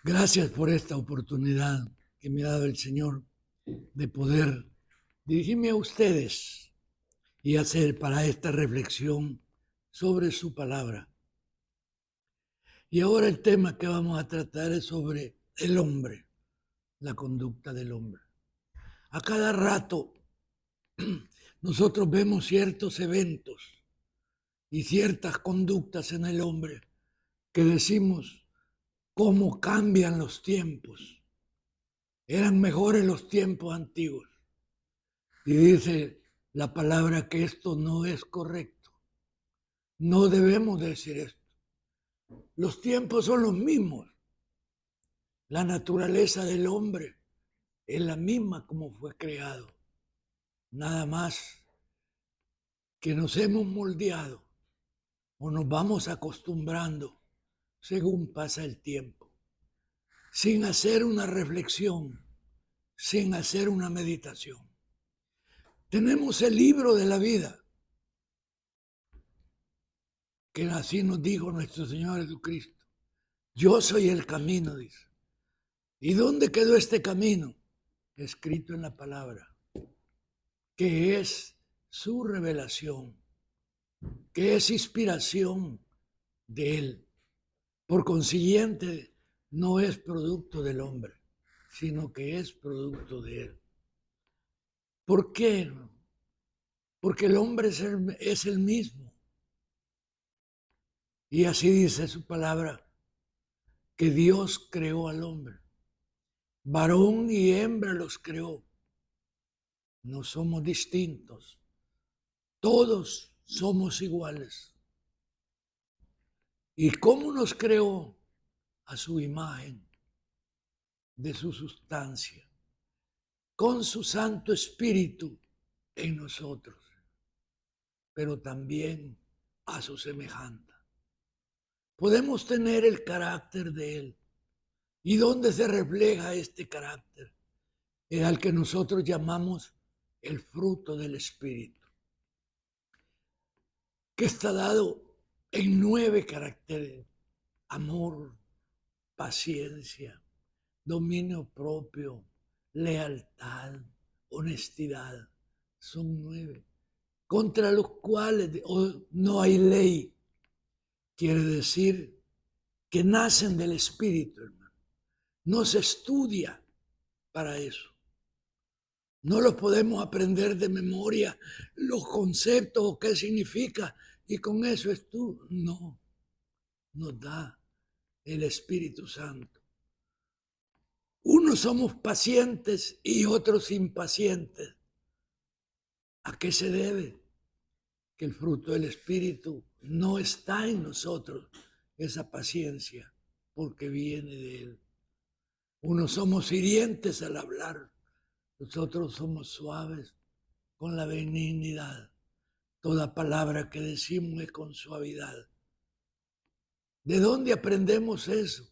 Gracias por esta oportunidad que me ha dado el Señor de poder dirigirme a ustedes y hacer para esta reflexión sobre su palabra. Y ahora el tema que vamos a tratar es sobre el hombre, la conducta del hombre. A cada rato nosotros vemos ciertos eventos y ciertas conductas en el hombre que decimos cómo cambian los tiempos. Eran mejores los tiempos antiguos. Y dice la palabra que esto no es correcto. No debemos decir esto. Los tiempos son los mismos. La naturaleza del hombre es la misma como fue creado. Nada más que nos hemos moldeado o nos vamos acostumbrando según pasa el tiempo, sin hacer una reflexión, sin hacer una meditación. Tenemos el libro de la vida, que así nos dijo nuestro Señor Jesucristo. Yo soy el camino, dice. ¿Y dónde quedó este camino? Escrito en la palabra, que es su revelación, que es inspiración de Él. Por consiguiente, no es producto del hombre, sino que es producto de Él. ¿Por qué? Porque el hombre es el mismo. Y así dice su palabra, que Dios creó al hombre. Varón y hembra los creó. No somos distintos. Todos somos iguales. ¿Y cómo nos creó? A su imagen, de su sustancia, con su Santo Espíritu en nosotros, pero también a su semejanza. Podemos tener el carácter de Él. ¿Y dónde se refleja este carácter? Es al que nosotros llamamos el fruto del Espíritu, que está dado en 9 caracteres: amor, paciencia, dominio propio, lealtad, honestidad. Son 9, contra los cuales no hay ley. Quiere decir que nacen del Espíritu, hermano. No se estudia para eso. No los podemos aprender de memoria, los conceptos o qué significa, y con eso es tú. No, nos da el Espíritu Santo. Unos somos pacientes y otros impacientes. ¿A qué se debe? Que el fruto del Espíritu no está en nosotros, esa paciencia, porque viene de Él. Unos somos hirientes al hablar, nosotros somos suaves con la benignidad. Toda palabra que decimos es con suavidad. ¿De dónde aprendemos eso?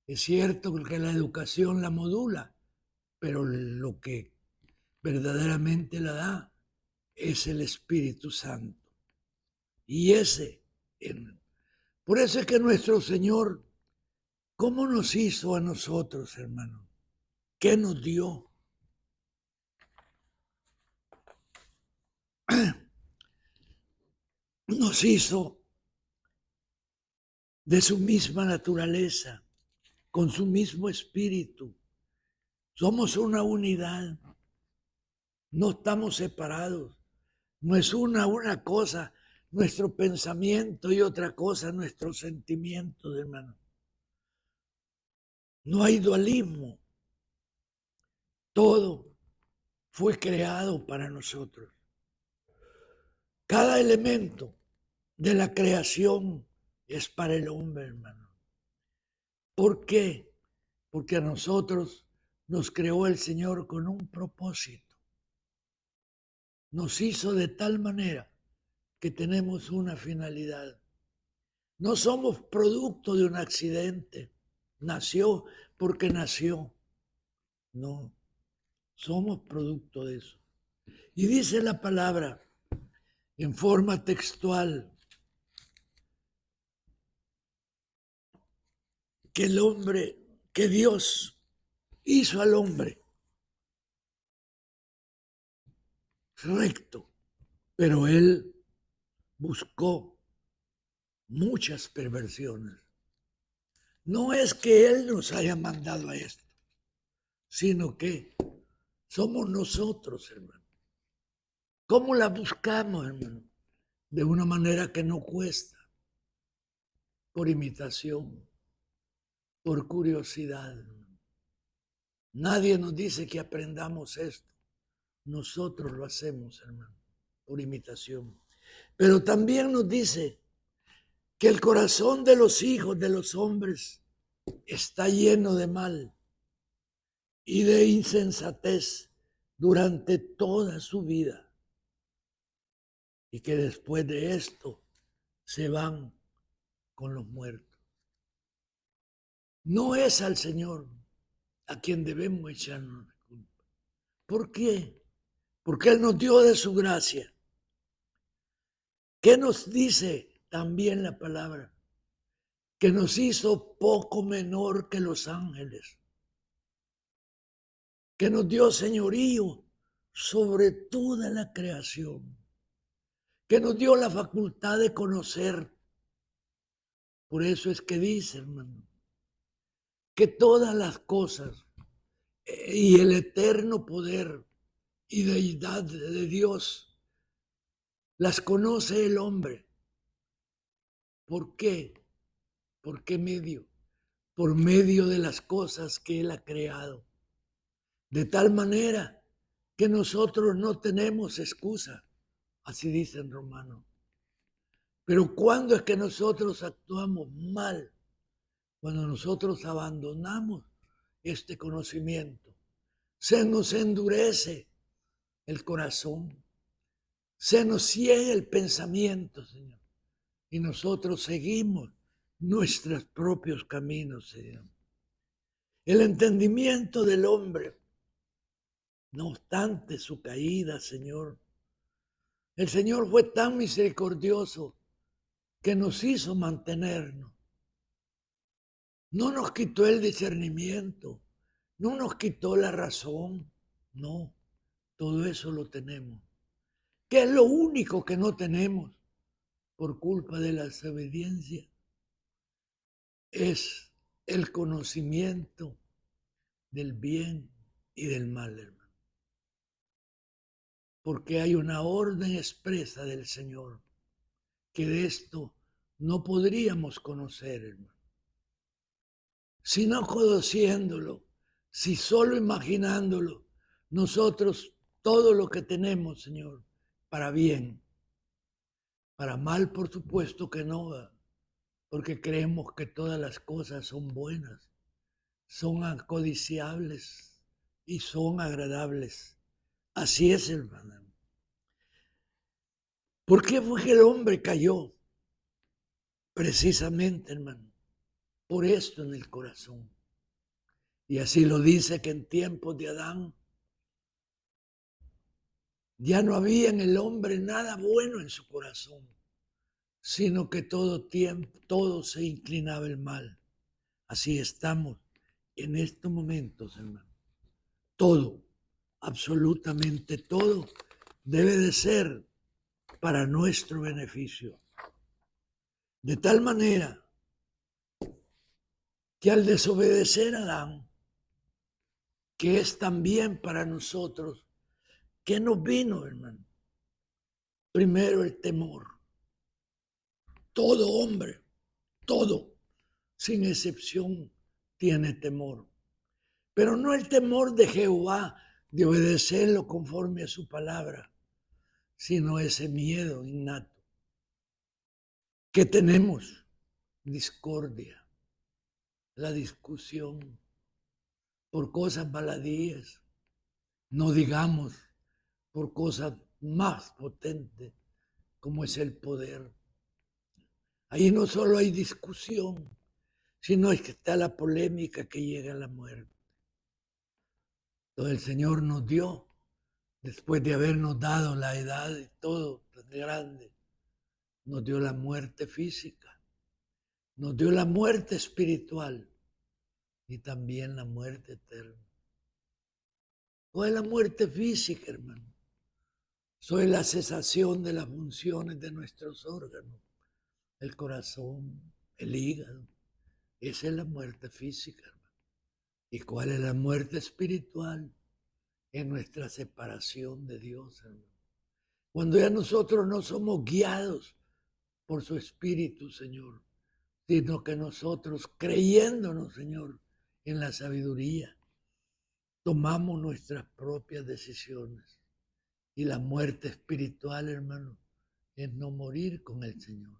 Es cierto que la educación la modula, pero lo que verdaderamente la da es el Espíritu Santo. Y por eso es que nuestro Señor, ¿cómo nos hizo a nosotros, hermano? ¿Qué nos dio? Nos hizo de su misma naturaleza, con su mismo espíritu. Somos una unidad. No estamos separados. No es una cosa nuestro pensamiento y otra cosa nuestro sentimiento, hermano. No hay dualismo. Todo fue creado para nosotros. Cada elemento de la creación es para el hombre, hermano. ¿Por qué? Porque a nosotros nos creó el Señor con un propósito. Nos hizo de tal manera que tenemos una finalidad. No somos producto de un accidente. Nació porque nació. No, somos producto de eso. Y dice la palabra en forma textual que el hombre que Dios hizo al hombre recto, pero él buscó muchas perversiones. No es que él nos haya mandado a esto, sino que somos nosotros, hermano. ¿Cómo la buscamos, hermano? De una manera que no cuesta, por imitación, por curiosidad. Nadie nos dice que aprendamos esto. Nosotros lo hacemos, hermano, por imitación. Pero también nos dice que el corazón de los hijos de los hombres está lleno de mal y de insensatez durante toda su vida. Y que después de esto se van con los muertos. No es al Señor a quien debemos echarnos la culpa. ¿Por qué? Porque Él nos dio de su gracia. ¿Qué nos dice también la palabra? Que nos hizo poco menor que los ángeles. Que nos dio señorío sobre toda la creación. Que nos dio la facultad de conocer. Por eso es que dice, hermano, que todas las cosas y el eterno poder y deidad de Dios las conoce el hombre. ¿Por qué? ¿Por qué medio? Por medio de las cosas que Él ha creado. De tal manera que nosotros no tenemos excusa. Así dice en Romanos. Pero ¿cuándo es que nosotros actuamos mal? Cuando nosotros abandonamos este conocimiento. Se nos endurece el corazón. Se nos ciega el pensamiento, Señor. Y nosotros seguimos nuestros propios caminos, Señor. El entendimiento del hombre, no obstante su caída, Señor. El Señor fue tan misericordioso que nos hizo mantenernos. No nos quitó el discernimiento, no nos quitó la razón, no, todo eso lo tenemos. ¿Qué es lo único que no tenemos por culpa de la desobediencia? Es el conocimiento del bien y del mal, hermano. Porque hay una orden expresa del Señor que de esto no podríamos conocer, hermano. Si no conociéndolo, si solo imaginándolo, nosotros todo lo que tenemos, Señor, para bien, para mal, por supuesto que no, porque creemos que todas las cosas son buenas, son acodiciables y son agradables. Así es, hermano. ¿Por qué fue que el hombre cayó? Precisamente, hermano, por esto en el corazón. Y así lo dice que en tiempos de Adán ya no había en el hombre nada bueno en su corazón, sino que todo se inclinaba al mal. Así estamos en estos momentos, hermano. Todo, absolutamente todo, debe de ser para nuestro beneficio. De tal manera que al desobedecer a Adán, que es también para nosotros, ¿qué nos vino, hermano? Primero el temor. Todo hombre, todo, sin excepción, tiene temor. Pero no el temor de Jehová, de obedecerlo conforme a su palabra, sino ese miedo innato. ¿Qué tenemos? Discordia, la discusión por cosas baladíes, no digamos por cosas más potentes como es el poder. Ahí no solo hay discusión, sino es que está la polémica que llega a la muerte. Entonces el Señor nos dio, después de habernos dado la edad y todo tan grande, nos dio la muerte física, nos dio la muerte espiritual y también la muerte eterna. No es la muerte física, hermano. Soy la cesación de las funciones de nuestros órganos, el corazón, el hígado. Esa es la muerte física, hermano. ¿Y cuál es la muerte espiritual? Es nuestra separación de Dios, hermano. Cuando ya nosotros no somos guiados por su Espíritu, Señor, sino que nosotros, creyéndonos, Señor, en la sabiduría, tomamos nuestras propias decisiones. Y la muerte espiritual, hermano, es no morir con el Señor.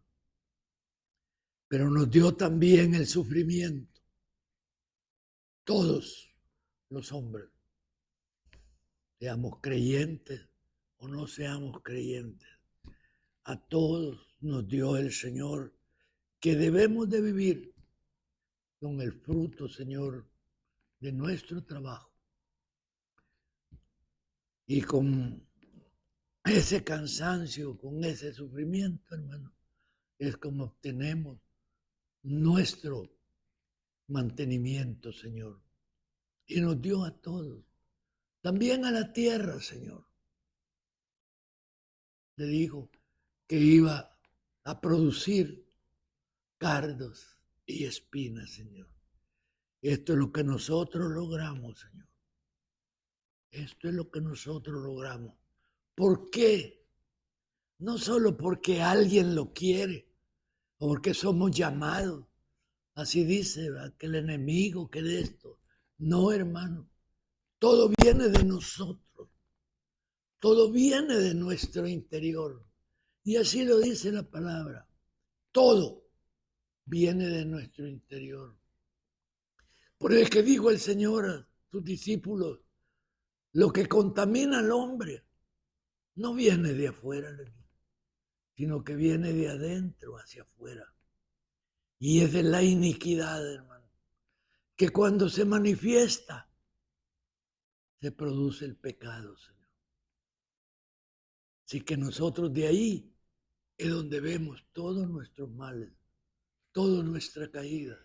Pero nos dio también el sufrimiento. Todos los hombres, seamos creyentes o no seamos creyentes, a todos nos dio el Señor que debemos de vivir con el fruto, Señor, de nuestro trabajo. Y con ese cansancio, con ese sufrimiento, hermano, es como obtenemos nuestro mantenimiento, Señor. Y nos dio a todos, también a la tierra, Señor. Le dijo que iba a producir cardos y espinas, Señor. Esto es lo que nosotros logramos, Señor. Esto es lo que nosotros logramos. ¿Por qué? No solo porque alguien lo quiere, o porque somos llamados. Así dice, ¿verdad? Que el enemigo, que de esto. No, hermano. Todo viene de nosotros. Todo viene de nuestro interior. Y así lo dice la palabra. Todo viene de nuestro interior. Por el que dijo el Señor a sus discípulos, lo que contamina al hombre no viene de afuera, sino que viene de adentro hacia afuera. Y es de la iniquidad, hermano, que cuando se manifiesta, se produce el pecado, Señor. Así que nosotros de ahí es donde vemos todos nuestros males, toda nuestra caída.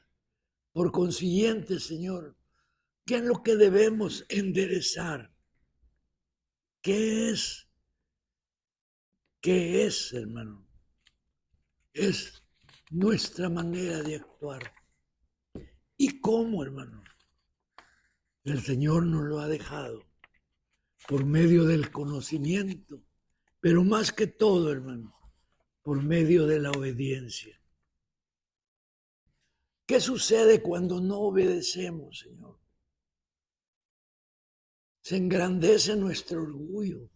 Por consiguiente, Señor, ¿qué es lo que debemos enderezar? ¿Qué es? ¿Qué es, hermano? Es nuestra manera de actuar. ¿Y cómo, hermano? El Señor nos lo ha dejado por medio del conocimiento, pero más que todo, hermano, por medio de la obediencia. ¿Qué sucede cuando no obedecemos, Señor? Se engrandece nuestro orgullo,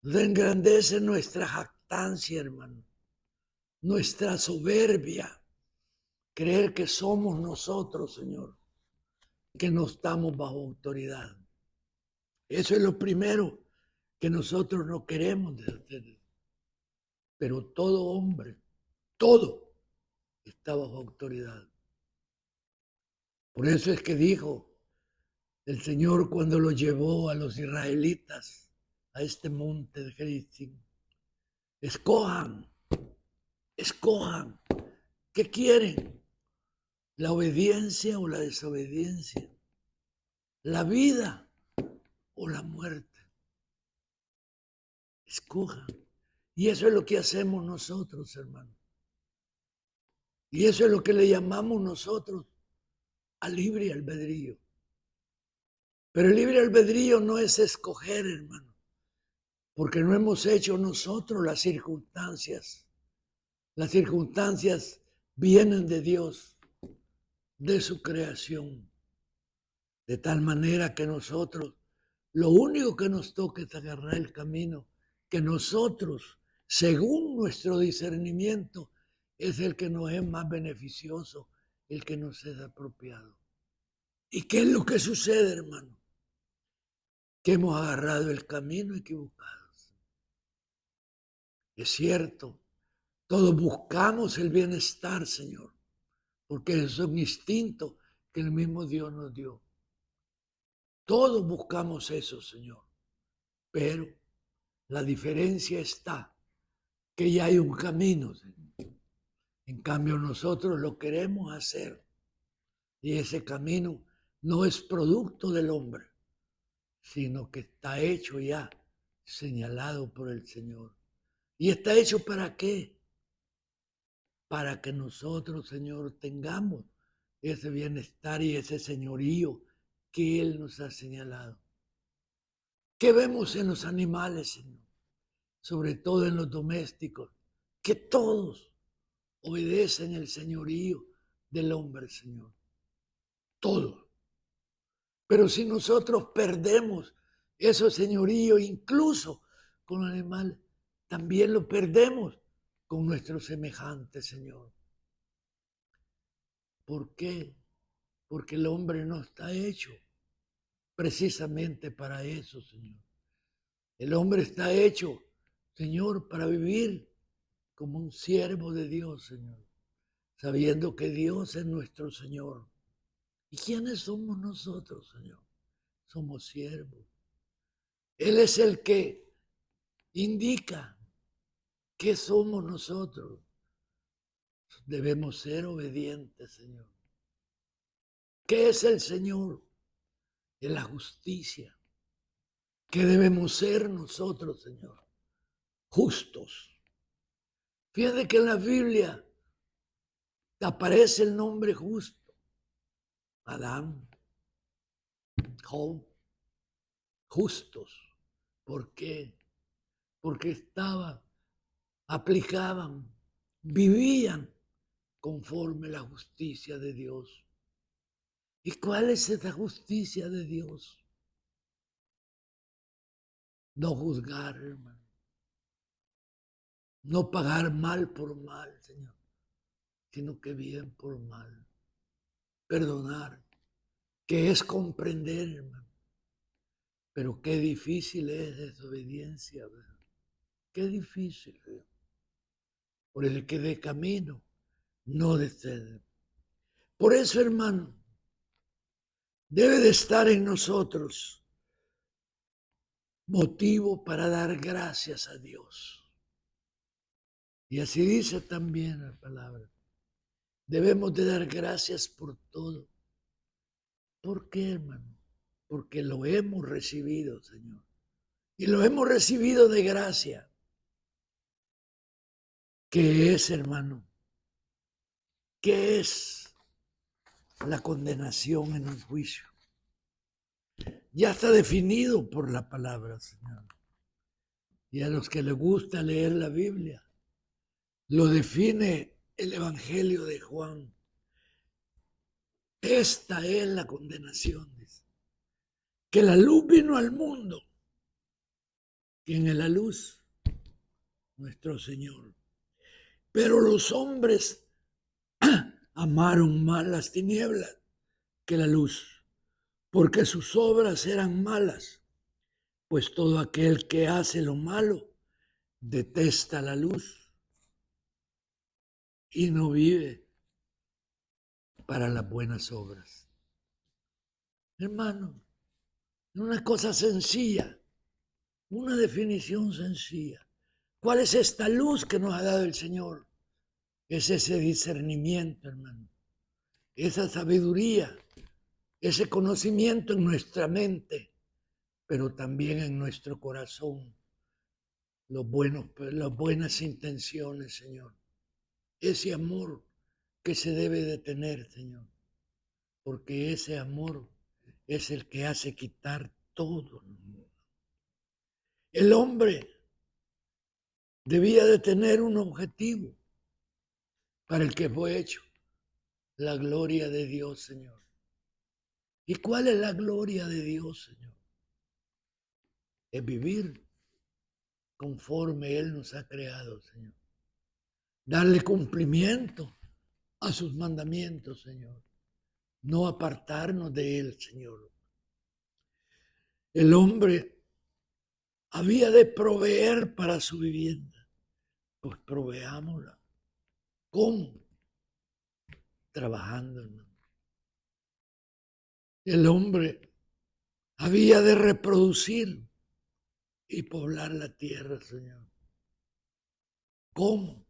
se engrandece nuestra jactancia, hermano, nuestra soberbia, creer que somos nosotros, Señor, que no estamos bajo autoridad. Eso es lo primero que nosotros no queremos de ustedes. Pero todo hombre, todo está bajo autoridad. Por eso es que dijo el Señor cuando lo llevó a los israelitas a este monte de Gerizim: escojan, escojan, ¿qué quieren? ¿La obediencia o la desobediencia? ¿La vida o la muerte? Escojan. Y eso es lo que hacemos nosotros, hermano. Y eso es lo que le llamamos nosotros a libre albedrío. Pero el libre albedrío no es escoger, hermano, porque no hemos hecho nosotros las circunstancias. Las circunstancias vienen de Dios, de su creación, de tal manera que nosotros, lo único que nos toca es agarrar el camino que nosotros, según nuestro discernimiento, es el que nos es más beneficioso, el que nos es apropiado. ¿Y qué es lo que sucede, hermano? Que hemos agarrado el camino equivocado. Es cierto, todos buscamos el bienestar, Señor, porque es un instinto que el mismo Dios nos dio. Todos buscamos eso, Señor, pero la diferencia está que ya hay un camino, Señor. En cambio, nosotros lo queremos hacer Y ese camino no es producto del hombre, sino que está hecho ya, señalado por el Señor. ¿Y está hecho para qué? Para que nosotros, Señor, tengamos ese bienestar y ese señorío que Él nos ha señalado. ¿Qué vemos en los animales, Señor? Sobre todo en los domésticos, que todos obedecen el señorío del hombre, Señor. Todos. Pero si nosotros perdemos ese señorío, incluso con el animal, también lo perdemos con nuestros semejantes, Señor. ¿Por qué? Porque el hombre no está hecho precisamente para eso, Señor. El hombre está hecho, Señor, para vivir como un siervo de Dios, Señor, sabiendo que Dios es nuestro Señor. ¿Y quiénes somos nosotros, Señor? Somos siervos. Él es el que indica qué somos nosotros. Debemos ser obedientes, Señor. ¿Qué es el Señor? Es la justicia. ¿Qué debemos ser nosotros, Señor? Justos. Fíjate que en la Biblia aparece el nombre justo. Adán, Job, justos. ¿Por qué? Porque aplicaban, vivían conforme la justicia de Dios. ¿Y cuál es esa justicia de Dios? No juzgar, hermano. No pagar mal por mal, Señor, sino que bien por mal. Perdonar, que es comprender, hermano. Pero qué difícil es desobediencia, ¿verdad? Qué difícil, ¿verdad? Por el que de camino no descende. Por eso, hermano, debe de estar en nosotros motivo para dar gracias a Dios. Y así dice también la palabra. Debemos de dar gracias por todo. ¿Por qué, hermano? Porque lo hemos recibido, Señor. Y lo hemos recibido de gracia. ¿Qué es, hermano? ¿Qué es la condenación en un juicio? Ya está definido por la palabra, Señor. Y a los que les gusta leer la Biblia, lo define el Evangelio de Juan. Esta es la condenación, dice. Que la luz vino al mundo. ¿Quién es la luz? Nuestro Señor. Pero los hombres amaron más las tinieblas que la luz, porque sus obras eran malas, pues todo aquel que hace lo malo detesta la luz y no vive para las buenas obras. Hermano, una cosa sencilla, una definición sencilla. ¿Cuál es esta luz que nos ha dado el Señor? Es ese discernimiento, hermano, esa sabiduría, ese conocimiento en nuestra mente, pero también en nuestro corazón, las buenas intenciones, Señor. Ese amor que se debe de tener, Señor, porque ese amor es el que hace quitar todo. El hombre debía de tener un objetivo para el que fue hecho, la gloria de Dios, Señor. ¿Y cuál es la gloria de Dios, Señor? Es vivir conforme Él nos ha creado, Señor. Darle cumplimiento a sus mandamientos, Señor. No apartarnos de Él, Señor. El hombre había de proveer para su vivienda. Pues proveámosla. ¿Cómo? Trabajando, hermano. El hombre había de reproducir y poblar la tierra, Señor. ¿Cómo?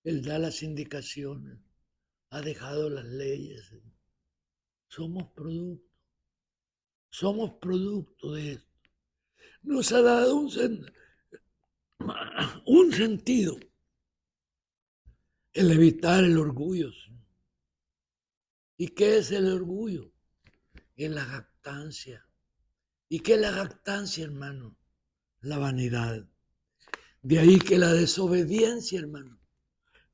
Él da las indicaciones, ha dejado las leyes, Señor. Somos producto de esto. Nos ha dado un sentido, el evitar el orgullo. ¿Y qué es el orgullo? Es la jactancia. ¿Y qué es la jactancia, hermano? La vanidad. De ahí que la desobediencia, hermano,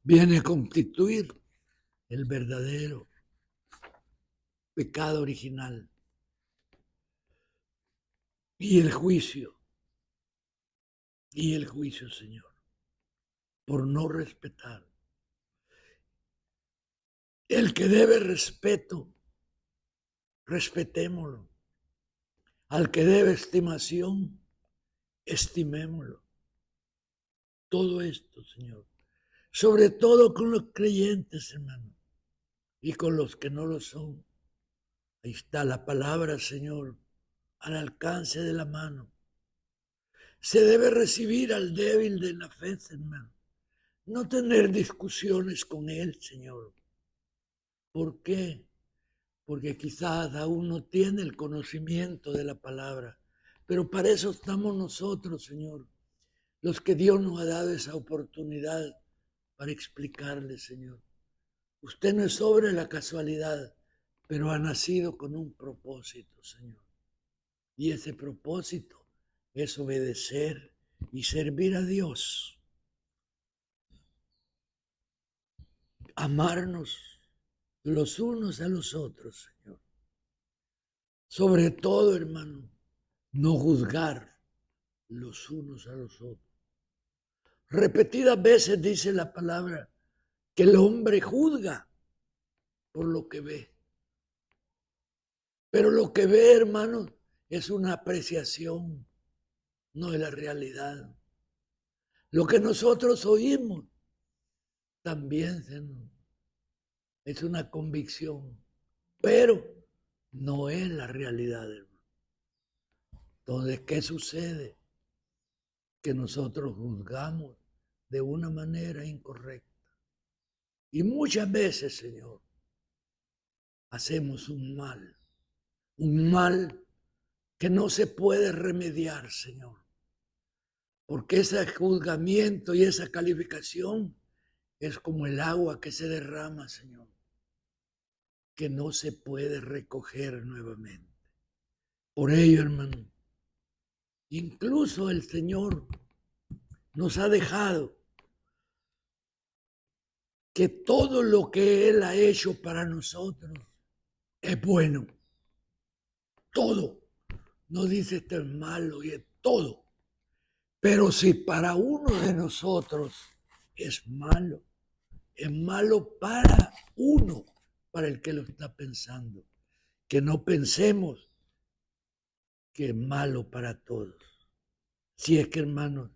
viene a constituir el verdadero pecado original. Y el juicio, Señor, por no respetar. El que debe respeto, respetémoslo. Al que debe estimación, estimémoslo. Todo esto, Señor, sobre todo con los creyentes, hermano, y con los que no lo son. Ahí está la palabra, Señor, al alcance de la mano. Se debe recibir al débil de la fe, hermano. No tener discusiones con él, Señor. ¿Por qué? Porque quizás aún no tiene el conocimiento de la palabra. Pero para eso estamos nosotros, Señor, los que Dios nos ha dado esa oportunidad para explicarle, Señor. Usted no es sobre la casualidad, pero ha nacido con un propósito, Señor. Y ese propósito es obedecer y servir a Dios. Amarnos los unos a los otros, Señor. Sobre todo, hermano, no juzgar los unos a los otros. Repetidas veces dice la palabra que el hombre juzga por lo que ve. Pero lo que ve, hermano, es una apreciación, no es la realidad. Lo que nosotros oímos también es una convicción, pero no es la realidad, hermano. Entonces, ¿qué sucede? Que nosotros juzgamos de una manera incorrecta. Y muchas veces, Señor, hacemos un mal que no se puede remediar, Señor. Porque ese juzgamiento y esa calificación es como el agua que se derrama, Señor, que no se puede recoger nuevamente. Por ello, hermano, incluso el Señor nos ha dejado que todo lo que Él ha hecho para nosotros es bueno. Todo. No dice esto es malo y es todo. Pero si para uno de nosotros es malo para uno, para el que lo está pensando. Que no pensemos que es malo para todos. Si es que, hermanos,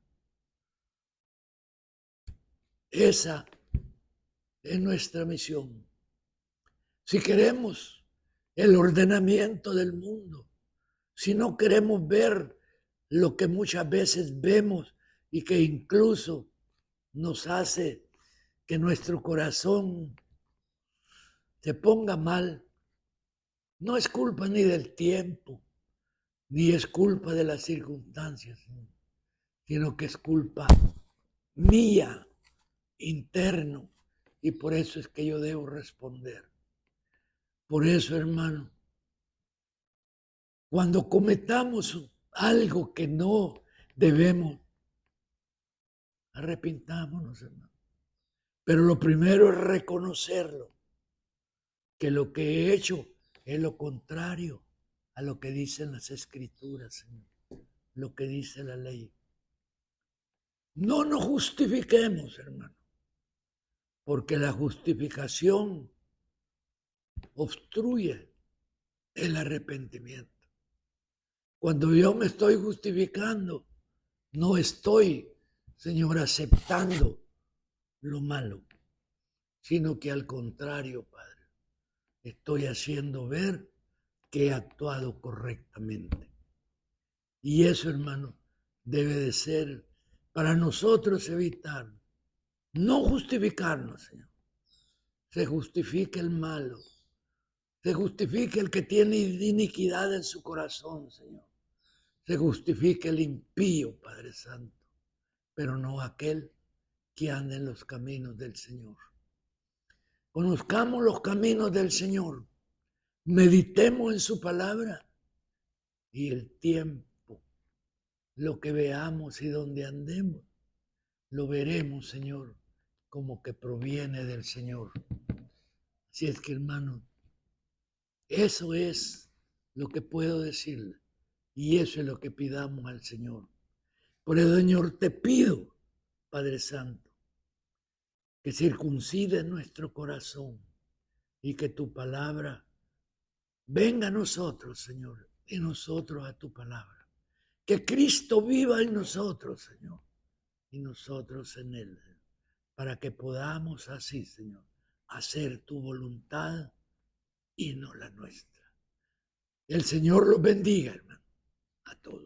esa es nuestra misión. Si queremos el ordenamiento del mundo, si no queremos ver lo que muchas veces vemos y que incluso nos hace que nuestro corazón se ponga mal, no es culpa ni del tiempo, ni es culpa de las circunstancias, sino que es culpa mía, interno, y por eso es que yo debo responder. Por eso, hermano, cuando cometamos algo que no debemos, arrepintámonos, hermano. Pero lo primero es reconocerlo, que lo que he hecho es lo contrario a lo que dicen las escrituras, Señor, lo que dice la ley. No nos justifiquemos, hermano, porque la justificación obstruye el arrepentimiento. Cuando yo me estoy justificando, no estoy, Señor, aceptando lo malo, sino que al contrario, Padre, estoy haciendo ver que he actuado correctamente. Y eso, hermano, debe de ser para nosotros evitar, no justificarnos, Señor. Se justifica el malo, Se justifique el que tiene iniquidad en su corazón, Señor. Se justifique el impío, Padre Santo, pero no aquel que anda en los caminos del Señor. Conozcamos los caminos del Señor, meditemos en su palabra y el tiempo, lo que veamos y donde andemos, lo veremos, Señor, como que proviene del Señor. Así es que, hermano, eso es lo que puedo decirle y eso es lo que pidamos al Señor. Por eso, Señor, te pido, Padre Santo, que circuncide nuestro corazón y que tu palabra venga a nosotros, Señor, y nosotros a tu palabra. Que Cristo viva en nosotros, Señor, y nosotros en Él, para que podamos así, Señor, hacer tu voluntad y no la nuestra. El Señor los bendiga, hermano, a todos.